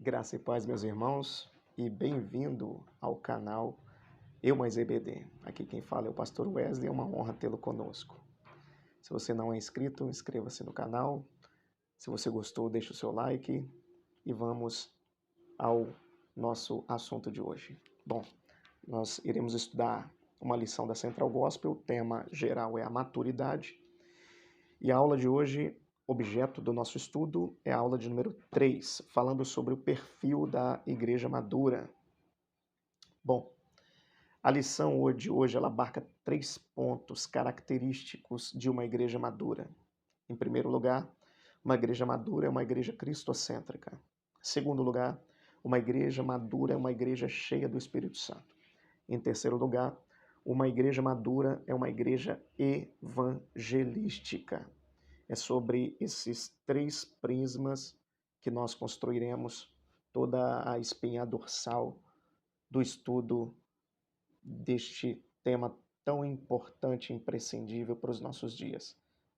Graça e paz, meus irmãos, e bem-vindo ao canal Eu Mais EBD. Aqui quem fala é o pastor Wesley, é uma honra tê-lo conosco. Se você não é inscrito, inscreva-se no canal. Se você gostou, deixe o seu like e vamos ao nosso assunto de hoje. Bom, nós iremos estudar uma lição da Central Gospel, o tema geral é a maturidade. E a aula de hoje, objeto do nosso estudo, é a aula de número 3, falando sobre o perfil da igreja madura. Bom, a lição de hoje ela abarca 3 pontos característicos de uma igreja madura. Em primeiro lugar, uma igreja madura é uma igreja cristocêntrica. Em segundo lugar, uma igreja madura é uma igreja cheia do Espírito Santo. Em terceiro lugar, uma igreja madura é uma igreja evangelística. É sobre esses 3 prismas que nós construiremos toda a espinha dorsal do estudo deste tema tão importante e imprescindível para os nossos dias,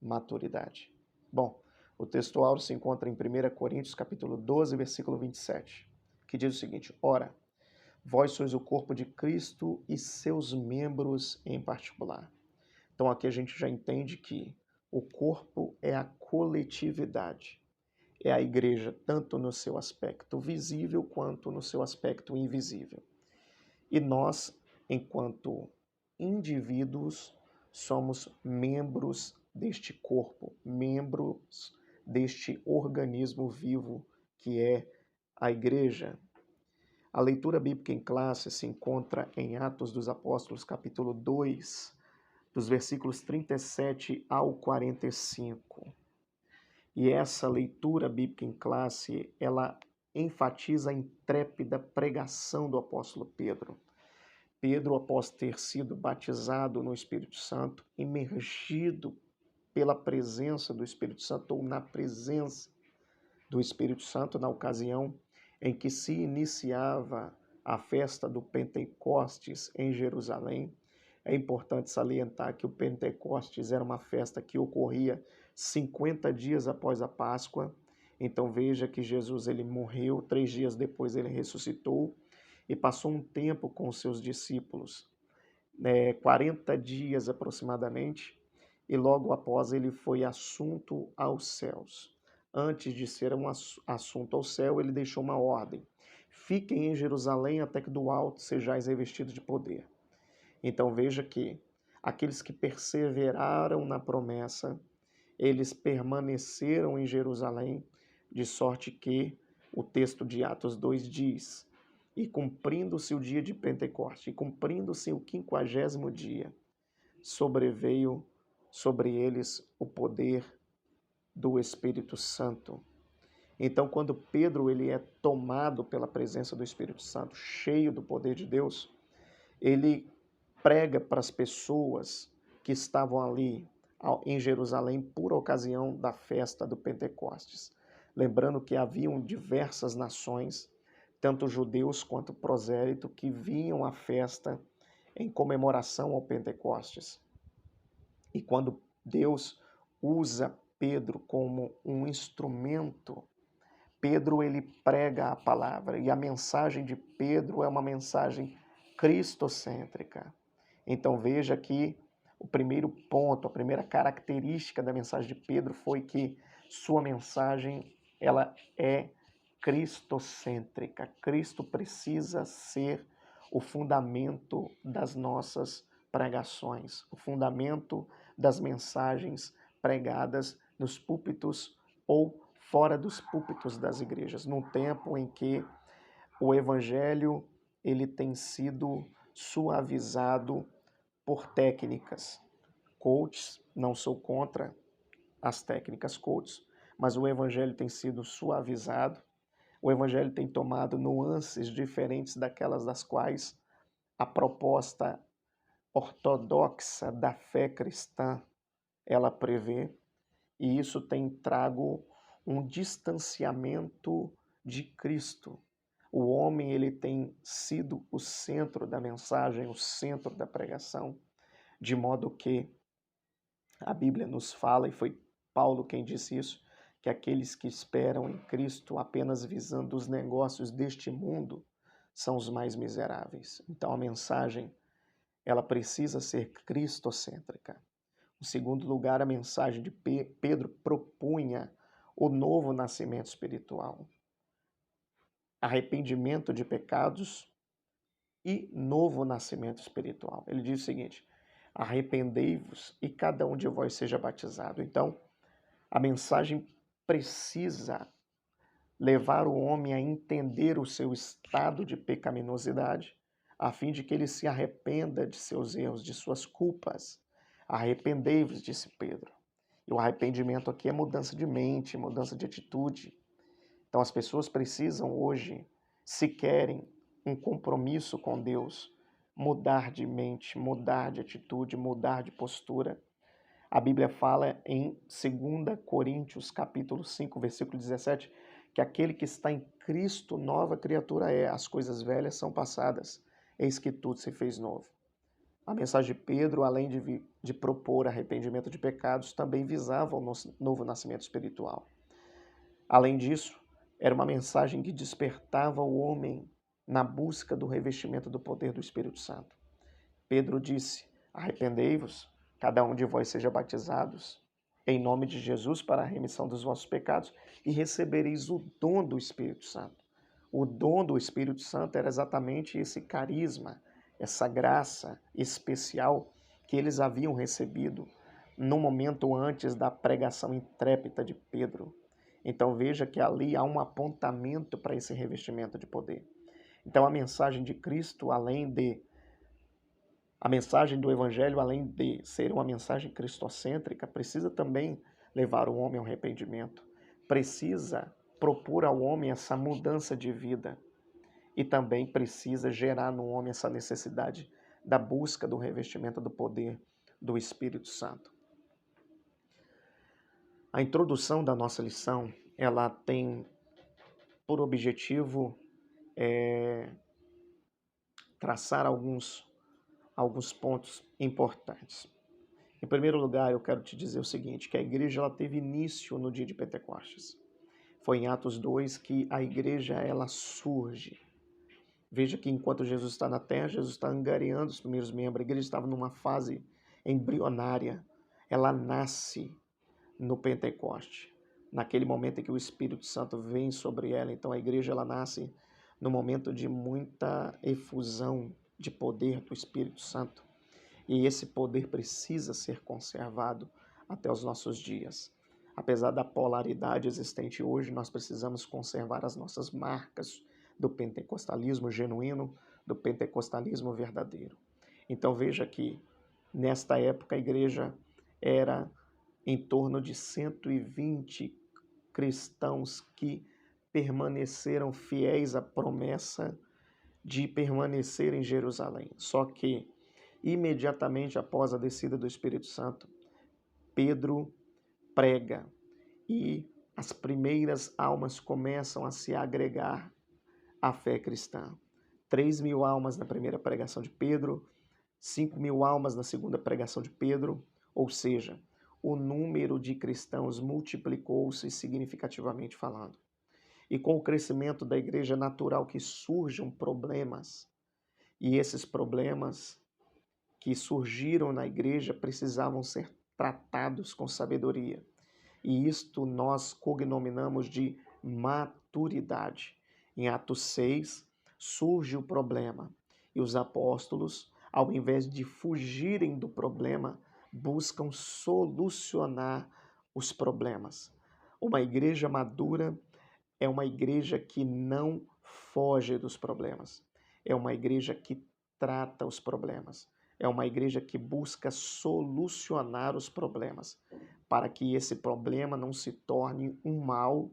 maturidade. Bom, o texto áureo se encontra em 1 Coríntios capítulo 12, versículo 27, que diz o seguinte: Ora, vós sois o corpo de Cristo e seus membros em particular. Então aqui a gente já entende que o corpo é a coletividade, é a igreja tanto no seu aspecto visível quanto no seu aspecto invisível. E nós, enquanto indivíduos, somos membros deste corpo, membros deste organismo vivo que é a igreja. A leitura bíblica em classe se encontra em Atos dos Apóstolos, capítulo 2, dos versículos 37 ao 45. E essa leitura bíblica em classe, ela enfatiza a intrépida pregação do apóstolo Pedro. Pedro, após ter sido batizado no Espírito Santo, imergido pela presença do Espírito Santo, ou na presença do Espírito Santo, na ocasião em que se iniciava a festa do Pentecostes em Jerusalém. É importante salientar que o Pentecostes era uma festa que ocorria 50 dias após a Páscoa. Então veja que Jesus ele morreu, 3 dias depois ele ressuscitou e passou um tempo com os seus discípulos, 40 dias aproximadamente, e logo após ele foi assunto aos céus. Antes de ser um assunto ao céu, ele deixou uma ordem: fiquem em Jerusalém até que do alto sejais revestidos de poder. Então veja que aqueles que perseveraram na promessa, eles permaneceram em Jerusalém, de sorte que o texto de Atos 2 diz: e cumprindo-se o dia de Pentecoste, e cumprindo-se o 50º dia, sobreveio sobre eles o poder do Espírito Santo. Então, quando Pedro ele é tomado pela presença do Espírito Santo, cheio do poder de Deus, ele prega para as pessoas que estavam ali em Jerusalém por ocasião da festa do Pentecostes. Lembrando que haviam diversas nações, tanto judeus quanto prosélito, que vinham à festa em comemoração ao Pentecostes. E quando Deus usa Pedro como um instrumento, Pedro ele prega a palavra, e a mensagem de Pedro é uma mensagem cristocêntrica. Então veja que o primeiro ponto, a primeira característica da mensagem de Pedro foi que sua mensagem ela é cristocêntrica. Cristo precisa ser o fundamento das nossas pregações, o fundamento das mensagens pregadas nos púlpitos ou fora dos púlpitos das igrejas, num tempo em que o evangelho ele tem sido suavizado por técnicas. Coaches, não sou contra as técnicas coaches, mas o evangelho tem sido suavizado, o evangelho tem tomado nuances diferentes daquelas das quais a proposta ortodoxa da fé cristã ela prevê, e isso tem trago um distanciamento de Cristo. O homem ele tem sido o centro da mensagem, o centro da pregação, de modo que a Bíblia nos fala, e foi Paulo quem disse isso, que aqueles que esperam em Cristo apenas visando os negócios deste mundo são os mais miseráveis. Então a mensagem, ela precisa ser cristocêntrica. Em segundo lugar, a mensagem de Pedro propunha o novo nascimento espiritual, arrependimento de pecados e novo nascimento espiritual. Ele diz o seguinte: arrependei-vos e cada um de vós seja batizado. Então, a mensagem precisa levar o homem a entender o seu estado de pecaminosidade, a fim de que ele se arrependa de seus erros, de suas culpas. Arrependei-vos, disse Pedro. E o arrependimento aqui é mudança de mente, mudança de atitude. Então as pessoas precisam hoje, se querem um compromisso com Deus, mudar de mente, mudar de atitude, mudar de postura. A Bíblia fala em 2 Coríntios, capítulo 5, versículo 17, que aquele que está em Cristo, nova criatura é. As coisas velhas são passadas, eis que tudo se fez novo. A mensagem de Pedro, além de propor arrependimento de pecados, também visava o novo nascimento espiritual. Além disso, era uma mensagem que despertava o homem na busca do revestimento do poder do Espírito Santo. Pedro disse: arrependei-vos, cada um de vós seja batizados, em nome de Jesus para a remissão dos vossos pecados, e recebereis o dom do Espírito Santo. O dom do Espírito Santo era exatamente esse carisma, essa graça especial que eles haviam recebido no momento antes da pregação intrépida de Pedro. Então veja que ali há um apontamento para esse revestimento de poder. Então a mensagem de Cristo, a mensagem do Evangelho, além de ser uma mensagem cristocêntrica, precisa também levar o homem ao arrependimento. Precisa propor ao homem essa mudança de vida. E também precisa gerar no homem essa necessidade da busca do revestimento do poder do Espírito Santo. A introdução da nossa lição, ela tem por objetivo traçar alguns pontos importantes. Em primeiro lugar, eu quero te dizer o seguinte, que a igreja ela teve início no dia de Pentecostes. Foi em Atos 2 que a igreja ela surge. Veja que enquanto Jesus está na terra, Jesus está angariando os primeiros membros. A igreja estava numa fase embrionária. Ela nasce no Pentecoste, naquele momento em que o Espírito Santo vem sobre ela. Então a igreja ela nasce no momento de muita efusão de poder do Espírito Santo. E esse poder precisa ser conservado até os nossos dias. Apesar da polaridade existente hoje, nós precisamos conservar as nossas marcas do pentecostalismo genuíno, do pentecostalismo verdadeiro. Então veja que nesta época a igreja era em torno de 120 cristãos que permaneceram fiéis à promessa de permanecer em Jerusalém. Só que, imediatamente após a descida do Espírito Santo, Pedro prega e as primeiras almas começam a se agregar à fé cristã. 3.000 almas na primeira pregação de Pedro, 5.000 almas na segunda pregação de Pedro, ou seja, o número de cristãos multiplicou-se significativamente falando. E com o crescimento da igreja é natural que surjam problemas. E esses problemas que surgiram na igreja precisavam ser tratados com sabedoria. E isto nós cognominamos de maturidade. Em Atos 6, surge o problema. E os apóstolos, ao invés de fugirem do problema, buscam solucionar os problemas. Uma igreja madura é uma igreja que não foge dos problemas. É uma igreja que trata os problemas. É uma igreja que busca solucionar os problemas, para que esse problema não se torne um mal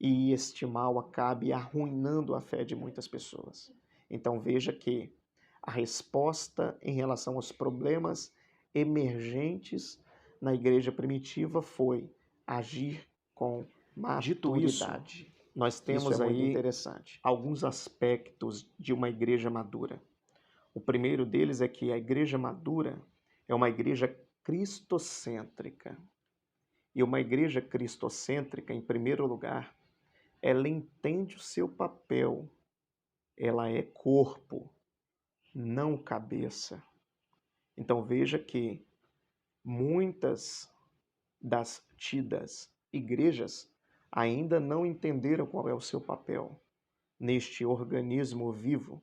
e este mal acabe arruinando a fé de muitas pessoas. Então veja que a resposta em relação aos problemas emergentes na igreja primitiva foi agir com maturidade. Nós temos aí interessante alguns aspectos de uma igreja madura. O primeiro deles é que a igreja madura é uma igreja cristocêntrica. E uma igreja cristocêntrica, em primeiro lugar, ela entende o seu papel. Ela é corpo, não cabeça. Então veja que muitas das tidas igrejas ainda não entenderam qual é o seu papel neste organismo vivo.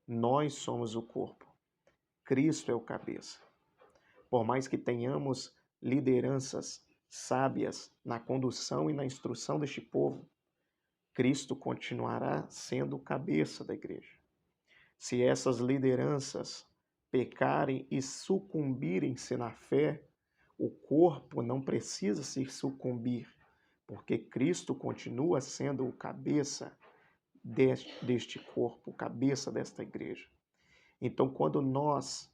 Nós somos o corpo, Cristo é o cabeça. Por mais que tenhamos lideranças sábias na condução e na instrução deste povo, Cristo continuará sendo o cabeça da igreja. Se essas lideranças pecarem e sucumbirem-se na fé, o corpo não precisa se sucumbir, porque Cristo continua sendo o cabeça deste corpo, o cabeça desta igreja. Então, quando nós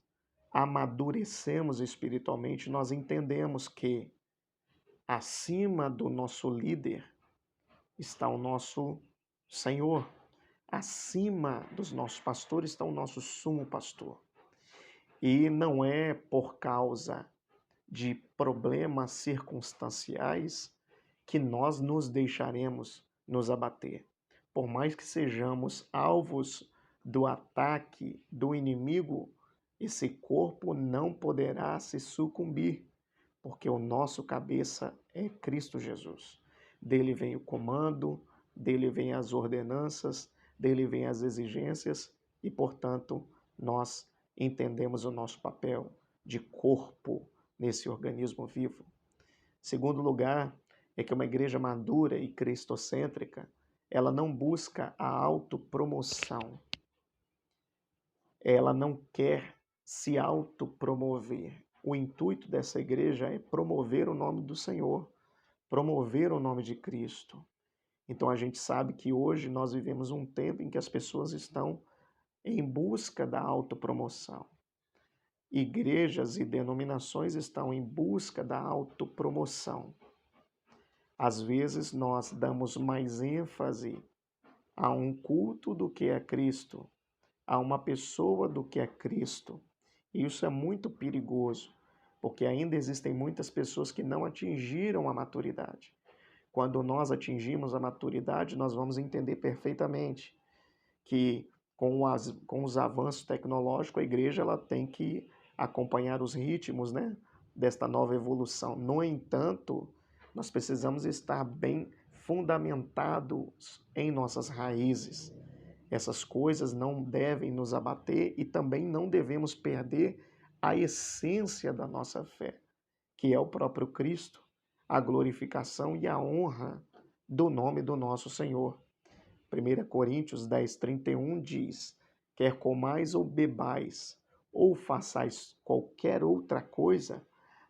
amadurecemos espiritualmente, nós entendemos que acima do nosso líder está o nosso Senhor. Acima dos nossos pastores está o nosso sumo pastor. E não é por causa de problemas circunstanciais que nós nos deixaremos nos abater. Por mais que sejamos alvos do ataque do inimigo, esse corpo não poderá se sucumbir, porque o nosso cabeça é Cristo Jesus. Dele vem o comando, dele vem as ordenanças, dele vem as exigências e, portanto, nós entendemos o nosso papel de corpo nesse organismo vivo. Segundo lugar, é que uma igreja madura e cristocêntrica, ela não busca a autopromoção. Ela não quer se autopromover. O intuito dessa igreja é promover o nome do Senhor, promover o nome de Cristo. Então a gente sabe que hoje nós vivemos um tempo em que as pessoas estão em busca da autopromoção. Igrejas e denominações estão em busca da autopromoção. Às vezes nós damos mais ênfase a um culto do que a Cristo, a uma pessoa do que a Cristo. E isso é muito perigoso, porque ainda existem muitas pessoas que não atingiram a maturidade. Quando nós atingimos a maturidade, nós vamos entender perfeitamente que com os avanços tecnológicos, a igreja ela tem que acompanhar os ritmos, né, desta nova evolução. No entanto, nós precisamos estar bem fundamentados em nossas raízes. Essas coisas não devem nos abater e também não devemos perder a essência da nossa fé, que é o próprio Cristo, a glorificação e a honra do nome do nosso Senhor. 1 Coríntios 10:31 diz: quer comais ou bebais, ou façais qualquer outra coisa,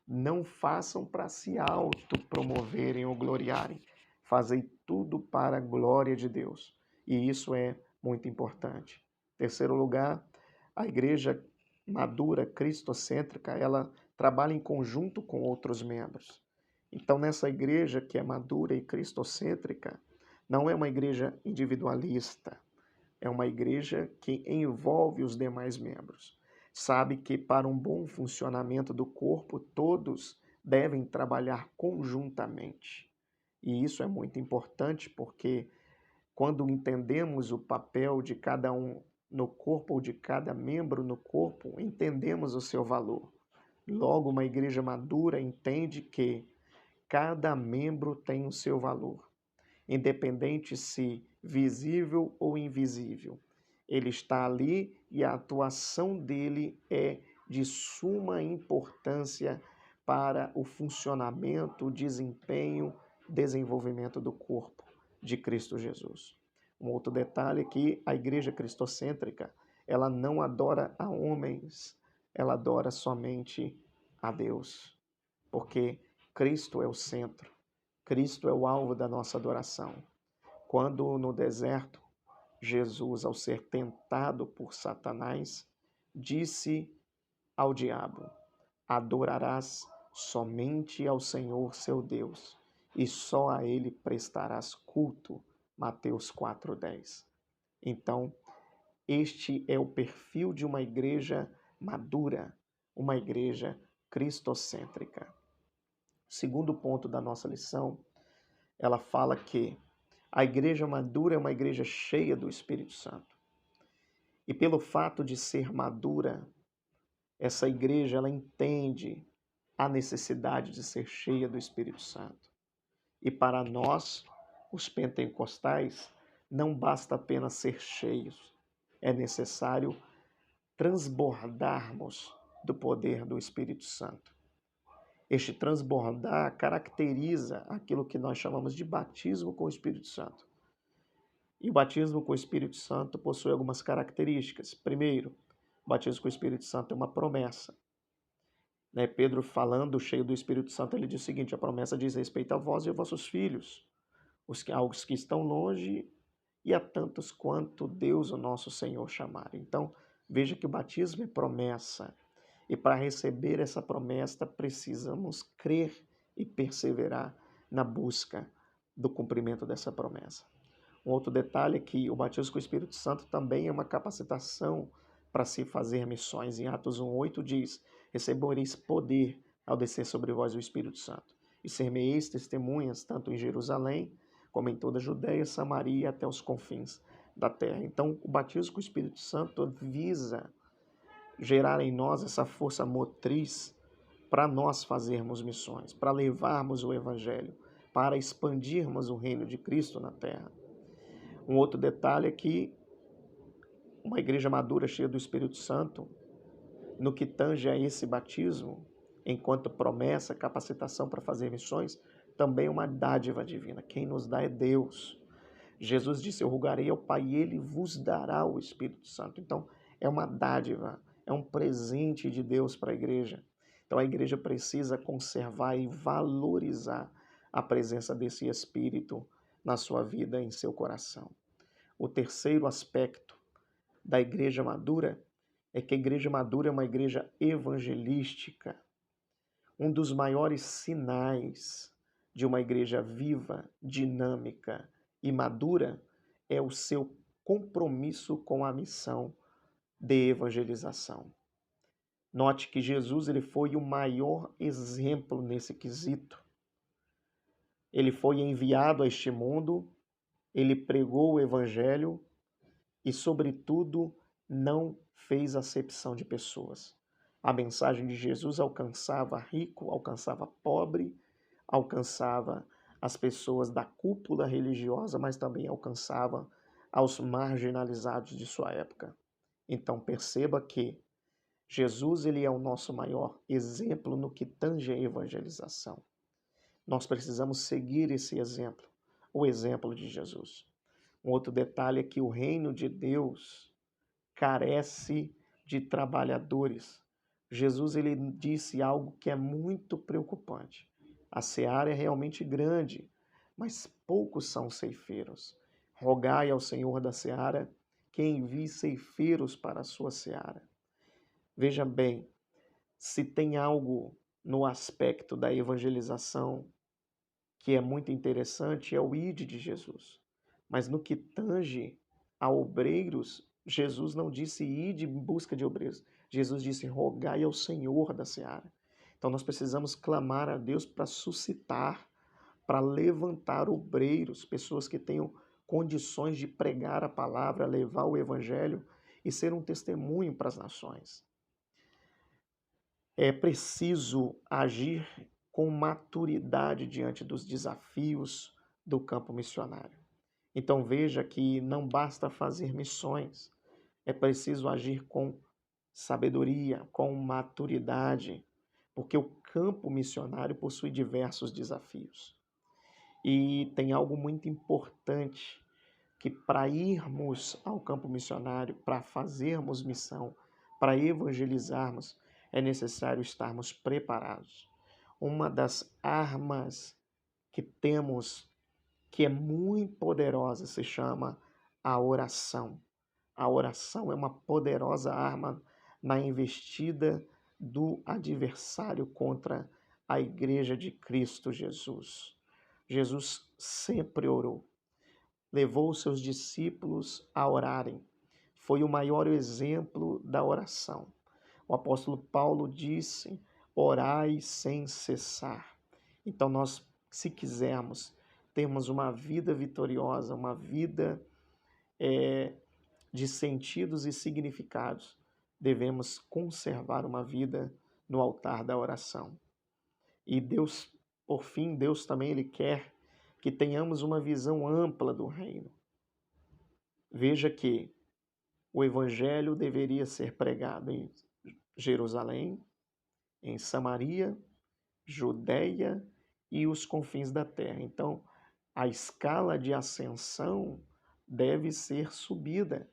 não façam para se autopromoverem ou gloriarem. Fazei tudo para a glória de Deus. E isso é muito importante. Terceiro lugar, a igreja madura, cristocêntrica, ela trabalha em conjunto com outros membros. Então, nessa igreja que é madura e cristocêntrica, não é uma igreja individualista, é uma igreja que envolve os demais membros. Sabe que para um bom funcionamento do corpo, todos devem trabalhar conjuntamente. E isso é muito importante porque quando entendemos o papel de cada um no corpo ou de cada membro no corpo, entendemos o seu valor. Logo, uma igreja madura entende que cada membro tem o seu valor, independente se visível ou invisível. Ele está ali e a atuação dele é de suma importância para o funcionamento, o desempenho, desenvolvimento do corpo de Cristo Jesus. Um outro detalhe é que a igreja cristocêntrica, ela não adora a homens, ela adora somente a Deus, porque Cristo é o centro, Cristo é o alvo da nossa adoração. Quando no deserto, Jesus, ao ser tentado por Satanás, disse ao diabo: adorarás somente ao Senhor seu Deus, e só a ele prestarás culto. Mateus 4:10. Então, este é o perfil de uma igreja madura, uma igreja cristocêntrica. Segundo ponto da nossa lição, ela fala que a igreja madura é uma igreja cheia do Espírito Santo. E pelo fato de ser madura, essa igreja ela entende a necessidade de ser cheia do Espírito Santo. E para nós, os pentecostais, não basta apenas ser cheios, é necessário transbordarmos do poder do Espírito Santo. Este transbordar caracteriza aquilo que nós chamamos de batismo com o Espírito Santo. E o batismo com o Espírito Santo possui algumas características. Primeiro, o batismo com o Espírito Santo é uma promessa. Pedro, falando cheio do Espírito Santo, ele diz o seguinte: a promessa diz respeito a vós e a vossos filhos, aos que estão longe e a tantos quanto Deus, o nosso Senhor, chamar. Então, veja que o batismo é promessa. E para receber essa promessa, precisamos crer e perseverar na busca do cumprimento dessa promessa. Um outro detalhe é que o batismo com o Espírito Santo também é uma capacitação para se fazer missões. Em Atos 1:8 diz: recebereis poder ao descer sobre vós o Espírito Santo, e ser-me-eis testemunhas tanto em Jerusalém, como em toda a Judéia, Samaria e até os confins da terra. Então, o batismo com o Espírito Santo visa gerar em nós essa força motriz para nós fazermos missões, para levarmos o Evangelho, para expandirmos o reino de Cristo na terra. Um outro detalhe é que uma igreja madura, cheia do Espírito Santo, no que tange a esse batismo, enquanto promessa, capacitação para fazer missões, também é uma dádiva divina. Quem nos dá é Deus. Jesus disse: eu rogarei ao Pai e Ele vos dará o Espírito Santo. Então, é uma dádiva, é um presente de Deus para a igreja. Então, a igreja precisa conservar e valorizar a presença desse Espírito na sua vida, em seu coração. O terceiro aspecto da igreja madura é que a igreja madura é uma igreja evangelística. Um dos maiores sinais de uma igreja viva, dinâmica e madura é o seu compromisso com a missão de evangelização. Note que Jesus ele foi o maior exemplo nesse quesito. Ele foi enviado a este mundo, ele pregou o evangelho e, sobretudo, não fez acepção de pessoas. A mensagem de Jesus alcançava rico, alcançava pobre, alcançava as pessoas da cúpula religiosa, mas também alcançava aos marginalizados de sua época. Então perceba que Jesus ele é o nosso maior exemplo no que tange a evangelização. Nós precisamos seguir esse exemplo, o exemplo de Jesus. Um outro detalhe é que o reino de Deus carece de trabalhadores. Jesus ele disse algo que é muito preocupante. A seara é realmente grande, mas poucos são ceifeiros. Rogai ao Senhor da seara que envie ceifeiros para a sua seara. Veja bem, se tem algo no aspecto da evangelização que é muito interessante, é o ide de Jesus. Mas no que tange a obreiros, Jesus não disse ide em busca de obreiros. Jesus disse rogai ao Senhor da seara. Então nós precisamos clamar a Deus para suscitar, para levantar obreiros, pessoas que tenham condições de pregar a palavra, levar o evangelho e ser um testemunho para as nações. É preciso agir com maturidade diante dos desafios do campo missionário. Então veja que não basta fazer missões, é preciso agir com sabedoria, com maturidade, porque o campo missionário possui diversos desafios. E tem algo muito importante, que para irmos ao campo missionário, para fazermos missão, para evangelizarmos, é necessário estarmos preparados. Uma das armas que temos, que é muito poderosa, se chama a oração. A oração é uma poderosa arma na investida do adversário contra a igreja de Cristo Jesus. Jesus sempre orou, levou os seus discípulos a orarem. Foi o maior exemplo da oração. O apóstolo Paulo disse: orai sem cessar. Então nós, se quisermos termos uma vida vitoriosa, uma vida de sentidos e significados, devemos conservar uma vida no altar da oração. E Deus, por fim, Deus também ele quer que tenhamos uma visão ampla do reino. Veja que o evangelho deveria ser pregado em Jerusalém, em Samaria, Judeia e os confins da terra. Então, a escala de ascensão deve ser subida.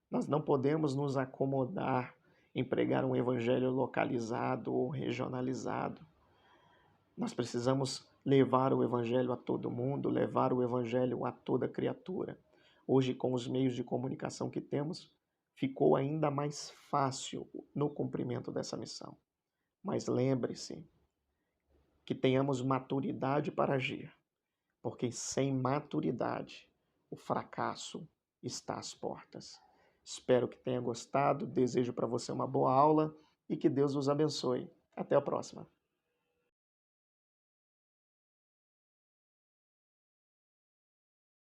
Nós não podemos nos acomodar em pregar um evangelho localizado ou regionalizado. Nós precisamos levar o evangelho a todo mundo, levar o evangelho a toda criatura. Hoje, com os meios de comunicação que temos, ficou ainda mais fácil no cumprimento dessa missão. Mas lembre-se que tenhamos maturidade para agir, porque sem maturidade o fracasso está às portas. Espero que tenha gostado, desejo para você uma boa aula e que Deus os abençoe. Até a próxima.